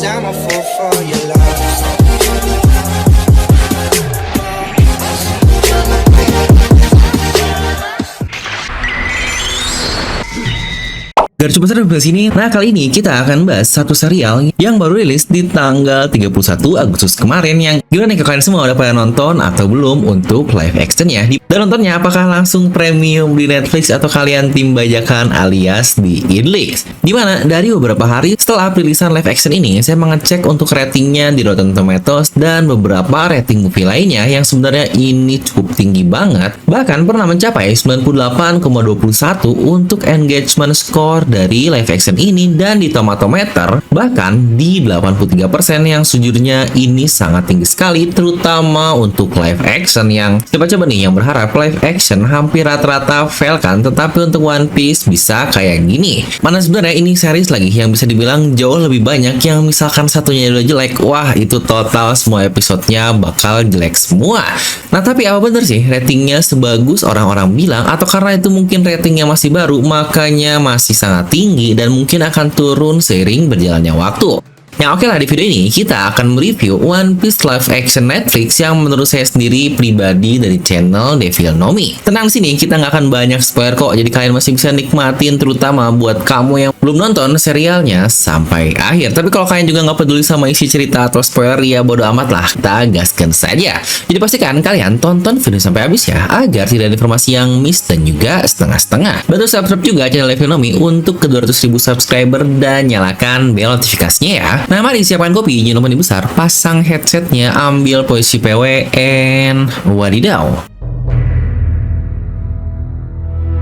'cause I'm a fool for your love. Garis besar di sini. Nah, kali ini kita akan bahas satu serial yang baru rilis di tanggal 31 Agustus kemarin. Yang gimana nih, kalian semua udah pada nonton atau belum untuk live actionnya? Dan nontonnya apakah langsung premium di Netflix atau kalian tim bajakan alias di Idlix? Dimana dari beberapa hari setelah perilisan live action ini, saya mengecek untuk ratingnya di Rotten Tomatoes dan beberapa rating movie lainnya yang sebenarnya ini cukup tinggi banget. Bahkan pernah mencapai 98,21 untuk engagement score dari live action ini, dan di Tomatometer bahkan di 83%, yang sejujurnya ini sangat tinggi sekali, terutama untuk live action yang coba-coba nih yang berharap live action hampir rata-rata fail kan, tetapi untuk One Piece bisa kayak gini. Mana sebenarnya ini series lagi yang bisa dibilang jauh lebih banyak yang misalkan satunya udah jelek, wah itu total semua episodenya bakal jelek semua. Nah, tapi apa bener sih ratingnya sebagus orang-orang bilang, atau karena itu mungkin ratingnya masih baru makanya masih sangat tinggi dan mungkin akan turun seiring berjalannya waktu? Nah, oke lah, di video ini kita akan mereview One Piece live action Netflix yang menurut saya sendiri pribadi dari channel Devil No Mi. Tenang, sini kita nggak akan banyak spoiler kok, jadi kalian masih bisa nikmatin, terutama buat kamu yang belum nonton serialnya sampai akhir. Tapi kalau kalian juga nggak peduli sama isi cerita atau spoiler, ya bodo amat lah, kita gaskan saja. Jadi pastikan kalian tonton video sampai habis ya, agar tidak ada informasi yang miss dan juga setengah-setengah. Bantu subscribe juga channel Devil No Mi untuk ke 200.000 subscriber dan nyalakan bel notifikasinya ya. Nah, mari siapkan kopi, nyelum mandi besar, pasang headsetnya, ambil posisi PW, and wadidaw.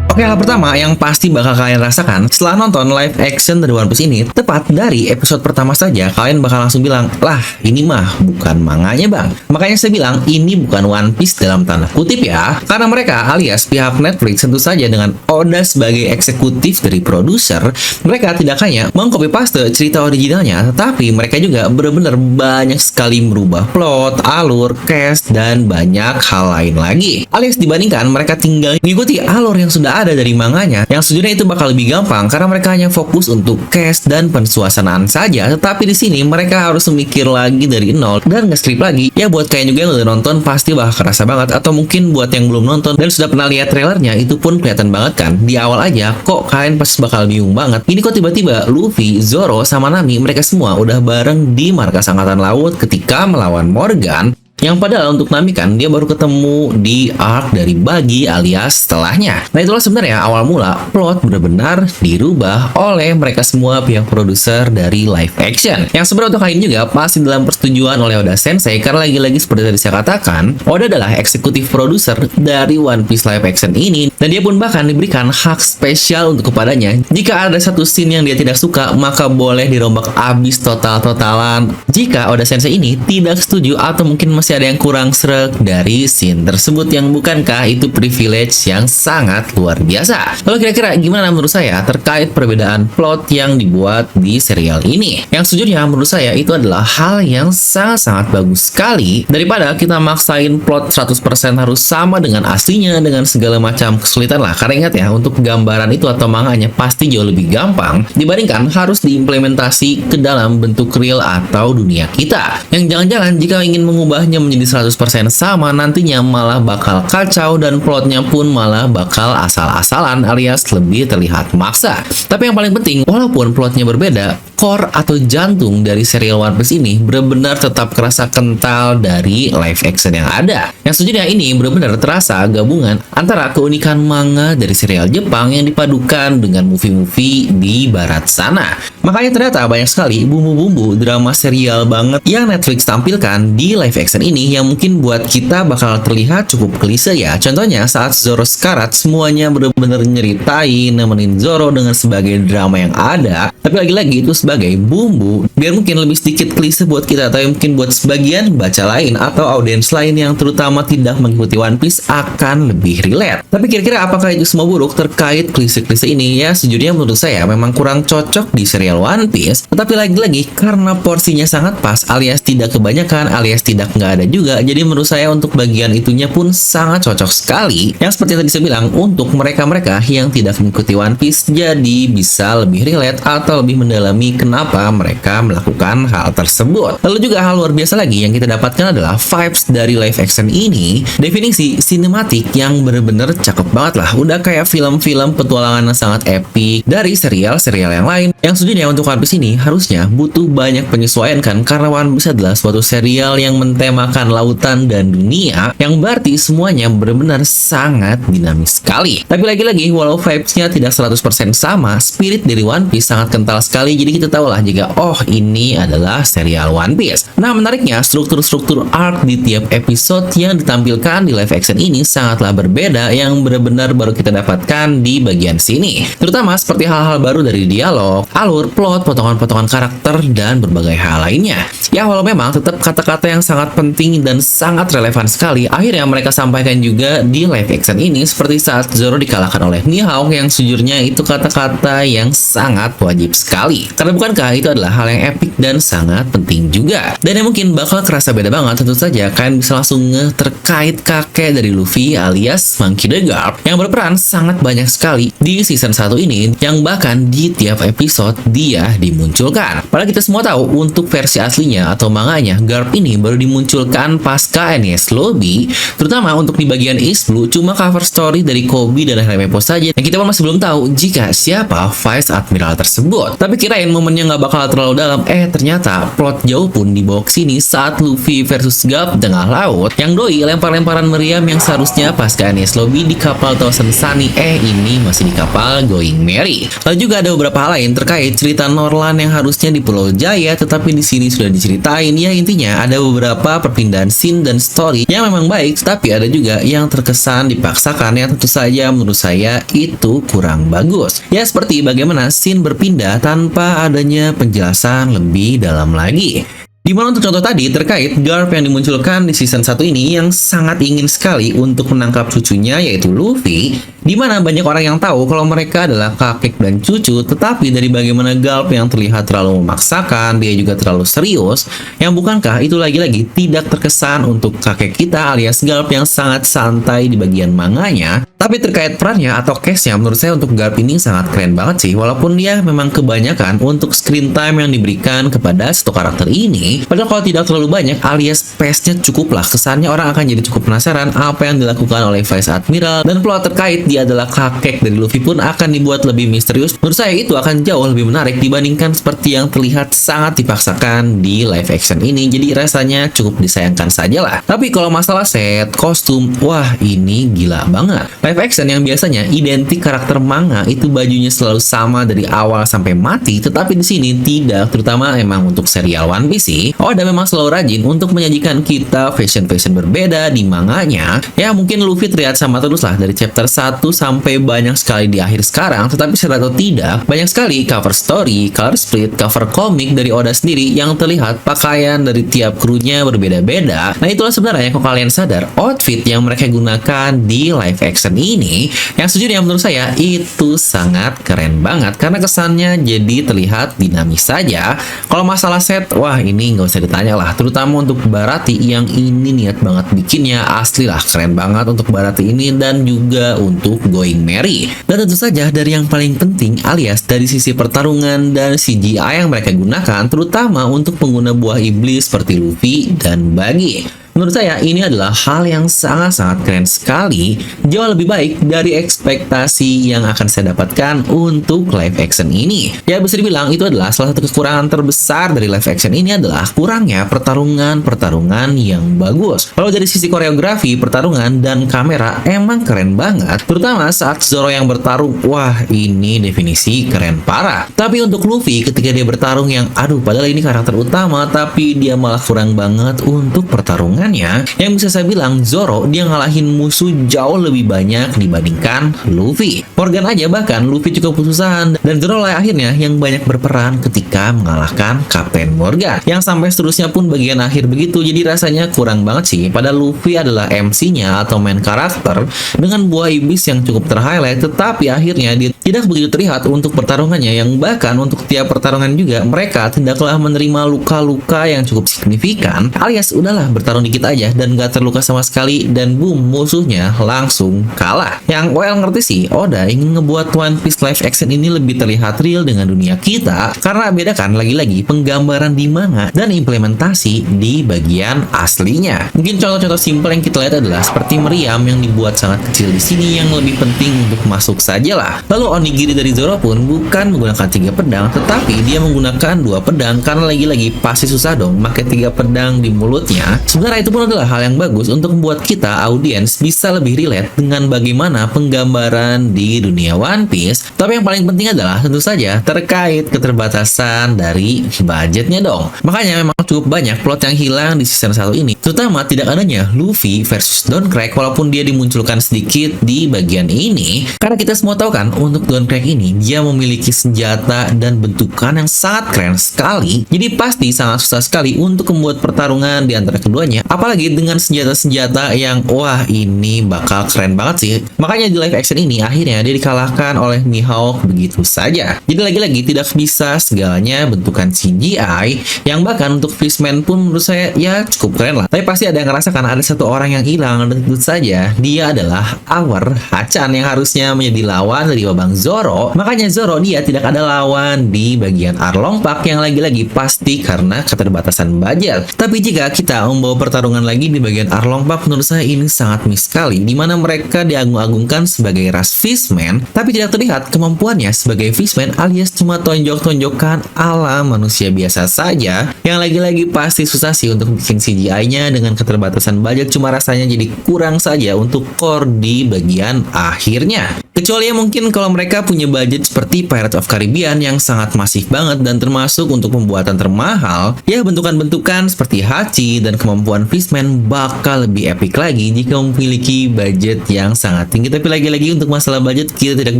Oke, hal pertama yang pasti bakal kalian rasakan setelah nonton live action dari One Piece ini, tepat dari episode pertama saja kalian bakal langsung bilang, lah ini mah bukan manganya bang. Makanya saya bilang ini bukan One Piece dalam tanda kutip ya, karena mereka alias pihak Netflix tentu saja dengan Oda sebagai eksekutif dari produser, mereka tidak hanya mengcopy paste cerita originalnya, tetapi mereka juga benar-benar banyak sekali merubah plot, alur, cast, dan banyak hal lain lagi. Alias dibandingkan mereka tinggal mengikuti alur yang sudah ada dari manganya, yang sejujurnya itu bakal lebih gampang karena mereka hanya fokus untuk cast dan pensuasanaan saja. Tetapi di sini mereka harus memikir lagi dari nol dan nge-script lagi. Ya buat kalian juga yang udah nonton pasti bakal kerasa banget, atau mungkin buat yang belum nonton dan sudah pernah lihat trailernya, itu pun kelihatan banget kan. Di awal aja kok kalian pasti bakal bingung banget. Ini kok tiba-tiba Luffy, Zoro, sama Nami mereka semua udah bareng di markas angkatan laut ketika melawan Morgan. Yang padahal untuk Nami kan dia baru ketemu di arc dari Buggy alias setelahnya. Nah, itulah sebenarnya awal mula plot benar-benar dirubah oleh mereka semua pihak produser dari live action. Yang sebenarnya untuk kali ini juga pasti dalam persetujuan oleh Oda Sensei, karena lagi-lagi seperti tadi saya katakan, Oda adalah eksekutif produser dari One Piece live action ini, dan dia pun bahkan diberikan hak spesial untuk kepadanya. Jika ada satu scene yang dia tidak suka, maka boleh dirombak abis total-totalan. Jika Oda Sensei ini tidak setuju atau mungkin masih ada yang kurang sreg dari scene tersebut, yang bukankah itu privilege yang sangat luar biasa? Lalu kira-kira gimana menurut saya terkait perbedaan plot yang dibuat di serial ini? Yang sejujurnya menurut saya itu adalah hal yang sangat-sangat bagus sekali, daripada kita maksain plot 100% harus sama dengan aslinya dengan segala macam kesulitan lah. Karena ingat ya, untuk gambaran itu atau manganya pasti jauh lebih gampang dibandingkan harus diimplementasi ke dalam bentuk real atau dunia kita, yang jangan-jangan jika ingin mengubahnya menjadi 100% sama, nantinya malah bakal kacau dan plotnya pun malah bakal asal-asalan alias lebih terlihat maksa. Tapi yang paling penting, walaupun plotnya berbeda, core atau jantung dari serial One Piece ini benar-benar tetap kerasa kental dari live action yang ada. Yang sejujurnya ini benar-benar terasa gabungan antara keunikan manga dari serial Jepang yang dipadukan dengan movie-movie di barat sana. Makanya ternyata banyak sekali bumbu-bumbu drama serial banget yang Netflix tampilkan di live action ini, yang mungkin buat kita bakal terlihat cukup klise ya. Contohnya saat Zoro sekarat, semuanya benar-benar nyeritain nemenin Zoro dengan sebagai drama yang ada, tapi lagi-lagi itu sebagai bumbu biar mungkin lebih sedikit klise buat kita, atau mungkin buat sebagian baca lain atau audiens lain yang terutama tidak mengikuti One Piece akan lebih relate. Tapi kira-kira apakah itu semua buruk terkait klise-klise ini? Ya sejujurnya menurut saya memang kurang cocok di serial One Piece, tetapi lagi-lagi karena porsinya sangat pas alias tidak kebanyakan alias tidak nggak ada juga. Jadi menurut saya untuk bagian itunya pun sangat cocok sekali. Yang seperti yang tadi saya bilang, untuk mereka-mereka yang tidak mengikuti One Piece, jadi bisa lebih relate atau lebih mendalami kenapa mereka melakukan hal tersebut. Lalu juga hal luar biasa lagi yang kita dapatkan adalah vibes dari live action ini. Definisi sinematik yang bener-bener cakep banget lah. Udah kayak film-film petualangan yang sangat epic dari serial-serial yang lain. Yang sejujurnya untuk One Piece ini harusnya butuh banyak penyesuaian kan, karena One Piece adalah suatu serial yang mentemakan lautan dan dunia, yang berarti semuanya benar-benar sangat dinamis sekali. Tapi lagi-lagi, walau vibes-nya tidak 100% sama, spirit dari One Piece sangat kental sekali, jadi kita tahu lah jika oh ini adalah serial One Piece. Nah menariknya, struktur-struktur arc di tiap episode yang ditampilkan di live action ini sangatlah berbeda, yang benar-benar baru kita dapatkan di bagian sini. Terutama seperti hal-hal baru dari dialog, alur, plot, potongan-potongan karakter, dan berbagai hal lainnya. Ya walau memang tetap kata-kata yang sangat penting dan sangat relevan sekali, akhirnya mereka sampaikan juga di live action ini, seperti saat Zoro dikalahkan oleh Mihawk, yang sejujurnya itu kata-kata yang sangat wajib sekali. Karena bukankah itu adalah hal yang epic dan sangat penting juga. Dan yang mungkin bakal kerasa beda banget, tentu saja kalian bisa langsung terkait kakek dari Luffy alias Monkey D. Garp, yang berperan sangat banyak sekali di season 1 ini, yang bahkan di tiap episode dia dimunculkan. Padahal kita semua tahu untuk versi aslinya atau manganya, Garp ini baru dimunculkan pasca NES Lobby, terutama untuk di bagian East Blue cuma cover story dari Kobe dan Helmepo saja, yang kita pun masih belum tahu jika siapa Vice Admiral tersebut. Tapi kirain momennya nggak bakal terlalu dalam, ternyata plot jauh pun dibawa ke sini saat Luffy versus Garp di tengah laut, yang doi lempar-lemparan meriam yang seharusnya pasca NES Lobby di kapal Thousand Sunny, ini masih di kapal Going Merry. Lalu juga ada beberapa hal lain terkait cerita Norland yang harusnya di Pulau Jaya, tetapi di sini sudah diceritain. Ya intinya ada beberapa perpindahan scene dan story yang memang baik, tapi ada juga yang terkesan dipaksakan, yang tentu saja menurut saya itu kurang bagus. Ya seperti bagaimana scene berpindah tanpa adanya penjelasan lebih dalam lagi. Dimana untuk contoh tadi terkait Garp yang dimunculkan di season 1 ini, yang sangat ingin sekali untuk menangkap cucunya yaitu Luffy, dimana banyak orang yang tahu kalau mereka adalah kakek dan cucu, tetapi dari bagaimana Garp yang terlihat terlalu memaksakan, dia juga terlalu serius, yang bukankah itu lagi-lagi tidak terkesan untuk kakek kita alias Garp yang sangat santai di bagian manganya. Tapi terkait perannya atau case-nya, menurut saya untuk Garp ini sangat keren banget sih, walaupun dia memang kebanyakan untuk screen time yang diberikan kepada satu karakter ini. Padahal kalau tidak terlalu banyak alias pace-nya cukuplah, kesannya orang akan jadi cukup penasaran apa yang dilakukan oleh Vice Admiral, dan plot terkait dia adalah kakek dari Luffy pun akan dibuat lebih misterius. Menurut saya itu akan jauh lebih menarik dibandingkan seperti yang terlihat sangat dipaksakan di live action ini, jadi rasanya cukup disayangkan saja lah. Tapi kalau masalah set, kostum, wah ini gila banget. Live action yang biasanya identik karakter manga itu bajunya selalu sama dari awal sampai mati, tetapi di sini tidak, terutama emang untuk serial One Piece sih. Oda memang selalu rajin untuk menyajikan kita fashion-fashion berbeda di manganya. Ya mungkin Luffy terlihat sama terus lah dari chapter 1 sampai banyak sekali di akhir sekarang, tetapi secara atau tidak, banyak sekali cover story, color split, cover komik dari Oda sendiri yang terlihat pakaian dari tiap krunya berbeda-beda. Nah itulah sebenarnya kalau kalian sadar, outfit yang mereka gunakan di live action ini, yang sejujurnya menurut saya itu sangat keren banget, karena kesannya jadi terlihat dinamis saja. Kalau masalah set, wah ini nggak usah ditanya lah, terutama untuk Barati yang ini niat banget bikinnya, asli lah keren banget untuk Barati ini dan juga untuk Going Merry. Dan tentu saja dari yang paling penting alias dari sisi pertarungan dan CGI yang mereka gunakan, terutama untuk pengguna buah iblis seperti Luffy dan Buggy. Menurut saya ini adalah hal yang sangat-sangat keren sekali, jauh lebih baik dari ekspektasi yang akan saya dapatkan untuk live action ini. Ya bisa dibilang itu adalah salah satu kekurangan terbesar dari live action ini adalah kurangnya pertarungan yang bagus. Kalau dari sisi koreografi, pertarungan, dan kamera emang keren banget, terutama saat Zoro yang bertarung, wah ini definisi keren parah. Tapi untuk Luffy ketika dia bertarung yang padahal ini karakter utama, tapi dia malah kurang banget untuk pertarungan. Yang bisa saya bilang Zoro dia ngalahin musuh jauh lebih banyak dibandingkan Luffy. Morgan aja bahkan Luffy cukup kesusahan, dan Zoro lah akhirnya yang banyak berperan ketika mengalahkan Kapten Morgan, yang sampai seterusnya pun bagian akhir begitu. Jadi rasanya kurang banget sih. Padahal Luffy adalah MC-nya atau main karakter dengan buah iblis yang cukup terhighlight, tetapi akhirnya dia tidak begitu terlihat untuk pertarungannya, yang bahkan untuk tiap pertarungan juga mereka tidaklah menerima luka-luka yang cukup signifikan, alias udahlah bertarung di dikit aja dan gak terluka sama sekali, dan boom, musuhnya langsung kalah. Yang well ngerti sih, Oda ingin ngebuat One Piece live action ini lebih terlihat real dengan dunia kita, karena beda kan lagi-lagi penggambaran di manga dan implementasi di bagian aslinya. Mungkin contoh-contoh simpel yang kita lihat adalah seperti meriam yang dibuat sangat kecil di sini yang lebih penting untuk masuk saja lah. Lalu onigiri dari Zoro pun bukan menggunakan 3 pedang, tetapi dia menggunakan 2 pedang karena lagi-lagi pasti susah dong pakai 3 pedang di mulutnya. Sebenarnya itu pun adalah hal yang bagus untuk membuat kita audiens bisa lebih relate dengan bagaimana penggambaran di dunia One Piece. Tapi yang paling penting adalah tentu saja terkait keterbatasan dari budgetnya dong. Makanya memang cukup banyak plot yang hilang di season 1 ini, terutama tidak adanya Luffy versus Don Crack, walaupun dia dimunculkan sedikit di bagian ini. Karena kita semua tahu kan, untuk Don Crack ini dia memiliki senjata dan bentukan yang sangat keren sekali, jadi pasti sangat susah sekali untuk membuat pertarungan di antara keduanya, apalagi dengan senjata-senjata yang wah ini bakal keren banget sih. Makanya di live action ini akhirnya dia dikalahkan oleh Mihawk begitu saja. Jadi lagi-lagi tidak bisa segalanya bentukan CGI, yang bahkan untuk Fishman pun menurut saya ya cukup keren lah. Tapi pasti ada yang ngerasakan ada satu orang yang hilang, dan tentu saja dia adalah Our Hachan yang harusnya menjadi lawan dari Babang Zoro. Makanya Zoro dia tidak ada lawan di bagian Arlong Park, yang lagi-lagi pasti karena keterbatasan budget. Tapi jika kita membawa pertarungan lagi di bagian Arlong Park, menurut saya ini sangat miss sekali, dimana mereka diagung-agungkan sebagai ras Fishman, tapi tidak terlihat kemampuannya sebagai Fishman, alias cuma tonjok-tonjokan ala manusia biasa saja, yang lagi-lagi pasti susah sih untuk bikin CGI-nya dengan keterbatasan budget, cuma rasanya jadi kurang saja untuk core di bagian akhirnya. Kecuali ya mungkin kalau mereka punya budget seperti Pirates of Caribbean yang sangat masif banget dan termasuk untuk pembuatan termahal, ya bentukan-bentukan seperti Hachi dan kemampuan Fishman bakal lebih epic lagi jika memiliki budget yang sangat tinggi. Tapi lagi-lagi untuk masalah budget kita tidak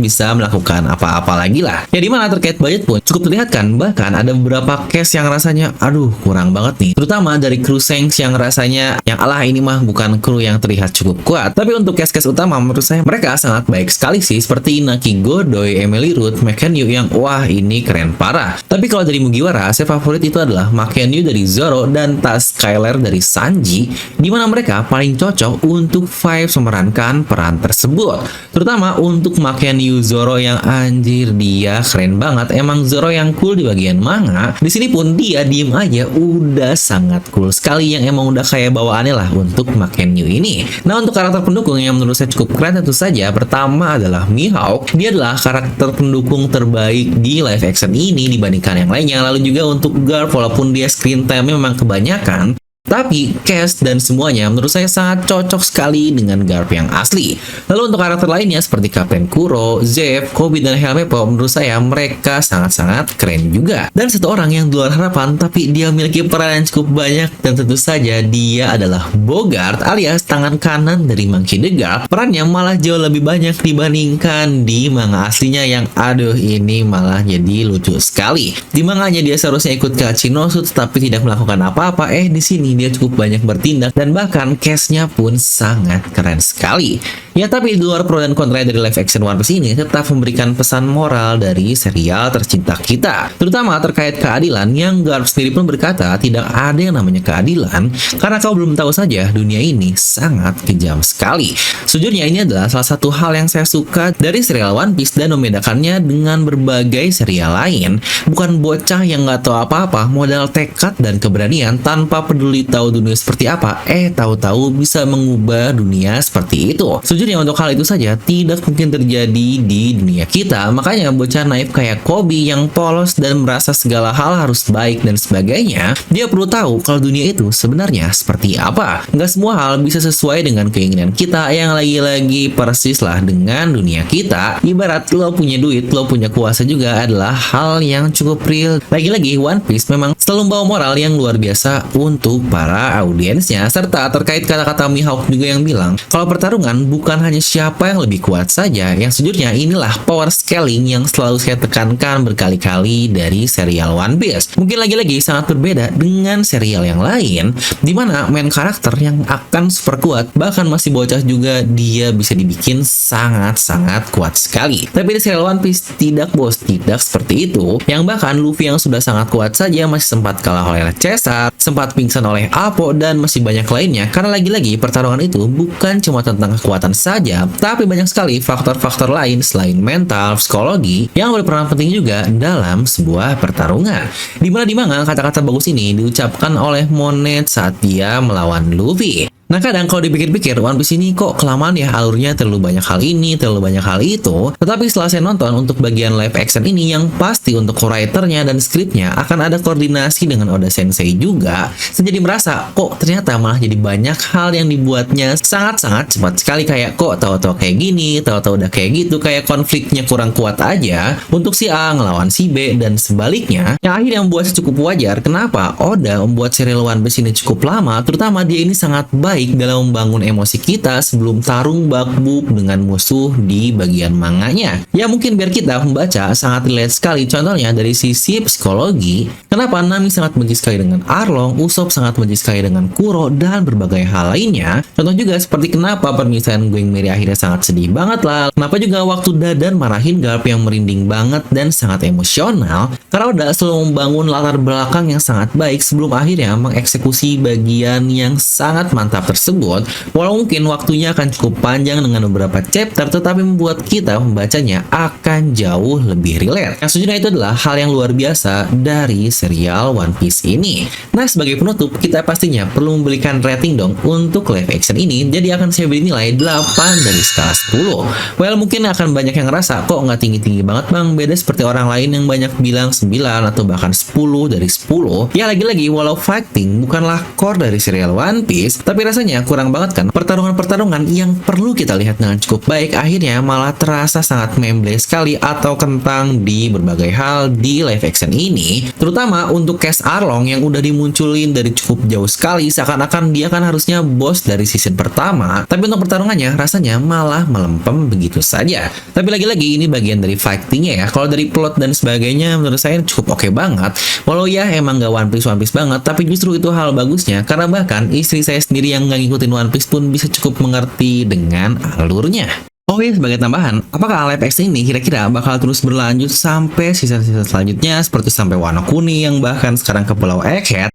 bisa melakukan apa-apa lagi lah. Ya dimana terkait budget pun cukup terlihat kan, bahkan ada beberapa case yang rasanya aduh kurang banget nih, terutama dari kru Shanks yang rasanya yang alah ini mah bukan kru yang terlihat cukup kuat. Tapi untuk case-case utama menurut saya mereka sangat baik sekali sih, seperti Inaki Godoy, Emily Root, Makenyu yang wah ini keren parah. Tapi kalau dari Mugiwara, saya favorit itu adalah Makenyu dari Zoro dan Tas Skyler dari Sanji, dimana mereka paling cocok untuk vibes memerankan peran tersebut. Terutama untuk Makenyu Zoro yang anjir dia keren banget. Emang Zoro yang cool di bagian manga, di sini pun dia diem aja udah sangat cool sekali, yang emang udah kayak bawaannya lah untuk Makenyu ini. Nah untuk karakter pendukung yang menurut saya cukup keren tentu saja pertama adalah Mihawk. Dia adalah karakter pendukung terbaik di live action ini dibandingkan yang lainnya. Lalu juga untuk Garp, walaupun dia screen time-nya memang kebanyakan, tapi cast dan semuanya menurut saya sangat cocok sekali dengan Garp yang asli. Lalu untuk karakter lainnya seperti Kapten Kuro, Zeff, Koby, dan Helmeppo, menurut saya mereka sangat-sangat keren juga. Dan satu orang yang di luar harapan tapi dia memiliki peran yang cukup banyak, dan tentu saja dia adalah Bogart alias tangan kanan dari Monkey D. Garp. Perannya malah jauh lebih banyak dibandingkan di manga aslinya, yang aduh ini malah jadi lucu sekali. Di manganya dia seharusnya ikut ke Hachinosu tetapi tidak melakukan apa-apa, di sini dia cukup banyak bertindak dan bahkan case-nya pun sangat keren sekali. Ya tapi di luar pro dan kontra dari live action One Piece ini tetap memberikan pesan moral dari serial tercinta kita, terutama terkait keadilan, yang Garp sendiri pun berkata tidak ada yang namanya keadilan karena kau belum tahu saja dunia ini sangat kejam sekali. Sejujurnya ini adalah salah satu hal yang saya suka dari serial One Piece dan membedakannya dengan berbagai serial lain. Bukan bocah yang nggak tahu apa-apa, modal tekad dan keberanian tanpa peduli tahu dunia seperti apa, tahu-tahu bisa mengubah dunia seperti itu. Sejujurnya untuk hal itu saja tidak mungkin terjadi di dunia kita. Makanya bocah naif kayak Koby yang polos dan merasa segala hal harus baik dan sebagainya, dia perlu tahu kalau dunia itu sebenarnya seperti apa. Nggak semua hal bisa sesuai dengan keinginan kita, yang lagi-lagi persis lah dengan dunia kita. Ibarat lo punya duit, lo punya kuasa juga adalah hal yang cukup real. Lagi-lagi One Piece memang selalu membawa moral yang luar biasa untuk para audiensnya. Serta terkait kata-kata Mihawk juga yang bilang kalau pertarungan bukan bukan hanya siapa yang lebih kuat saja, yang sejujurnya inilah power scaling yang selalu saya tekankan berkali-kali dari serial One Piece. Mungkin lagi-lagi sangat berbeda dengan serial yang lain, di mana main karakter yang akan super kuat, bahkan masih bocah juga dia bisa dibikin sangat-sangat kuat sekali. Tapi di serial One Piece tidak bos, tidak seperti itu. Yang bahkan Luffy yang sudah sangat kuat saja masih sempat kalah oleh Caesar, sempat pingsan oleh Apo, dan masih banyak lainnya. Karena lagi-lagi pertarungan itu bukan cuma tentang kekuatan saja, tapi banyak sekali faktor-faktor lain selain mental, psikologi yang berperan penting juga dalam sebuah pertarungan. Dimana kata-kata bagus ini diucapkan oleh Monet saat dia melawan Luffy. Nah kadang kalau dipikir-pikir One Piece ini kok kelamaan ya alurnya, terlalu banyak hal ini, terlalu banyak hal itu. Tetapi setelah saya nonton untuk bagian live action ini, yang pasti untuk writernya dan skripnya akan ada koordinasi dengan Oda Sensei juga. Saya jadi merasa kok ternyata malah jadi banyak hal yang dibuatnya sangat-sangat cepat sekali, kayak kok tahu-tahu kayak gini, tahu-tahu udah kayak gitu, kayak konfliknya kurang kuat aja untuk si A ngelawan si B dan sebaliknya. Yang akhirnya membuat cukup wajar kenapa Oda membuat serial One Piece ini cukup lama, terutama dia ini sangat baik dalam membangun emosi kita sebelum tarung bakbuk dengan musuh di bagian manganya. Ya mungkin biar kita membaca sangat relate sekali, contohnya dari sisi psikologi, kenapa Nami sangat benci sekali dengan Arlong, Usopp sangat benci sekali dengan Kuro, dan berbagai hal lainnya. Contoh juga seperti kenapa permisahan Going Merry akhirnya sangat sedih banget lah, kenapa juga waktu Dadan marahin Garp yang merinding banget dan sangat emosional, karena Oda selalu membangun latar belakang yang sangat baik sebelum akhirnya mengeksekusi bagian yang sangat mantap tersebut. Walau mungkin waktunya akan cukup panjang dengan beberapa chapter, tetapi membuat kita membacanya akan jauh lebih relate. Yang sejujurnya itu adalah hal yang luar biasa dari serial One Piece ini. Nah sebagai penutup, kita pastinya perlu memberikan rating dong untuk live action ini. Jadi akan saya beri nilai 8 dari skala 10. Well mungkin akan banyak yang ngerasa kok nggak tinggi-tinggi banget bang, beda seperti orang lain yang banyak bilang 9 atau bahkan 10 dari 10. Ya lagi-lagi walau fighting bukanlah core dari serial One Piece, tapi rasanya kurang banget kan pertarungan-pertarungan yang perlu kita lihat dengan cukup baik akhirnya malah terasa sangat memble sekali atau kentang di berbagai hal di live action ini, terutama untuk cast Arlong yang udah dimunculin dari cukup jauh sekali, seakan-akan dia kan harusnya bos dari season pertama, tapi untuk pertarungannya rasanya malah melempem begitu saja. Tapi lagi-lagi ini bagian dari fightingnya ya. Kalau dari plot dan sebagainya menurut saya cukup oke banget, walau ya emang gak One Piece banget, tapi justru itu hal bagusnya karena bahkan istri saya sendiri yang nggak ngikutin One Piece pun bisa cukup mengerti dengan alurnya. Oh iya, sebagai tambahan, apakah live action ini kira-kira bakal terus berlanjut sampai season-season selanjutnya seperti sampai Wano Kuni yang bahkan sekarang ke Pulau Egghead?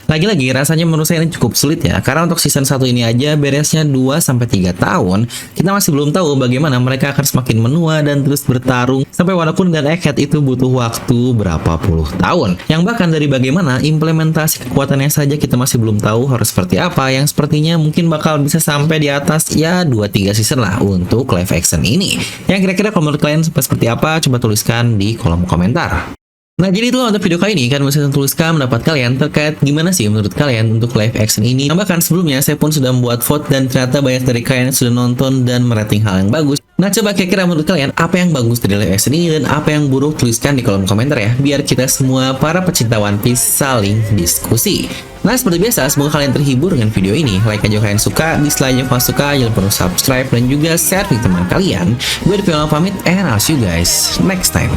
Lagi-lagi rasanya menurut saya ini cukup sulit ya, karena untuk season 1 ini aja beresnya 2-3 tahun. Kita masih belum tahu bagaimana mereka akan semakin menua dan terus bertarung sampai walaupun dan Egghead itu butuh waktu berapa puluh tahun. Yang bahkan dari bagaimana implementasi kekuatannya saja kita masih belum tahu harus seperti apa, yang sepertinya mungkin bakal bisa sampai di atas ya 2-3 season lah untuk live action ini. Yang kira-kira kalau menurut kalian seperti apa, coba tuliskan di kolom komentar. Nah jadi itulah untuk video kali ini, kan bisa tuliskan pendapat kalian terkait gimana sih menurut kalian untuk live action ini. Nah, bahkan sebelumnya saya pun sudah membuat vote dan ternyata banyak dari kalian yang sudah nonton dan merating hal yang bagus. Nah coba kira-kira menurut kalian apa yang bagus dari live action ini dan apa yang buruk, tuliskan di kolom komentar ya, biar kita semua para pecinta One Piece saling diskusi. Nah seperti biasa, semoga kalian terhibur dengan video ini. Like aja kalian suka, dislike aja kalau suka, jangan lupa subscribe dan juga share ke teman kalian. Gue Devil pamit and I'll see you guys next time.